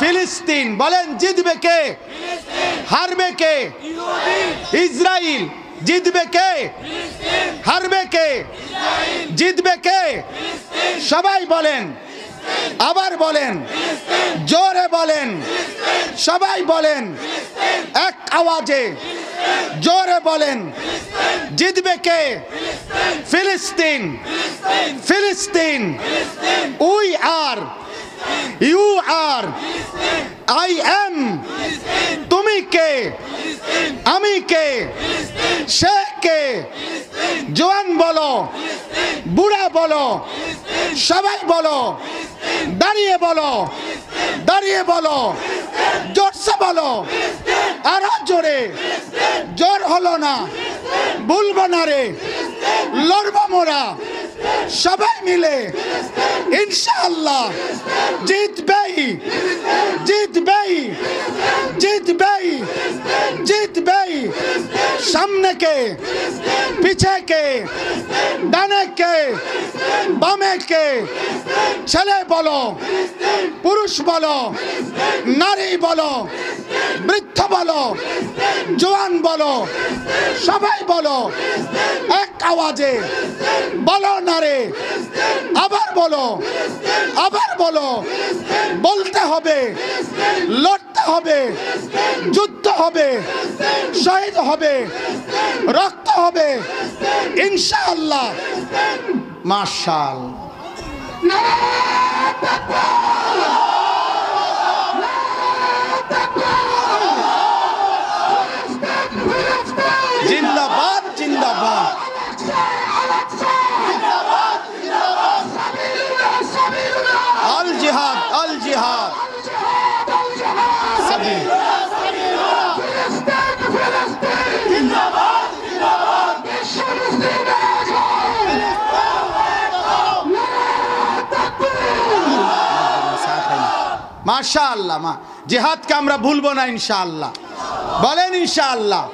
ফিলিস্তিন। বলেন জিতবে কে? হারবে কে? ইসরাইল। জিতবে কে? হারবে কে? জিতবে কে? সবাই বলেন, আবার বলেন, জোরে বলেন, সবাই বলেন, এক আওয়াজে জোরে বলেন, জিতবে কে? ফিলিস্তিন। ফিলিস্তিন। We are, you are, I am. তুমি কে? আমি কে? সে কে? জওয়ান বলো, বুড়া বলো, সবাই বলো, দাঁড়িয়ে বলো, দাঁড়িয়ে বলো, জোরসে বলো, আরো জোরে। জোর হলো না, ভুলবো না রে, লড়বো মোরা সবাই মিলে ইনশাআল্লাহ। জিতবেই, জিতবেই, জিতবেই, জিতবেই। সামনে কে? পিছে কে? ডানে কে? বামে কে? ছেলে বলো, পুরুষ বলো, নারী বলো, বৃদ্ধ বলো, জওয়ান বলো, সবাই বলো, এক আওয়াজে বলো না রে, আবার বলো, আবার বলো। বলতে হবে, লড়তে হবে, যুদ্ধ হবে, শহীদ হবে, রক্ত হবে ইনশাআল্লাহ। মাশাআল্লাহ। জিন্দাবাদ, জিন্দাবাদ। আল জিহাদ, আল জিহাদ। মাশাআল্লাহ। জিহাদকে আমরা ভুলবো না ইনশাআল্লাহ। বলেন ইনশাআল্লাহ।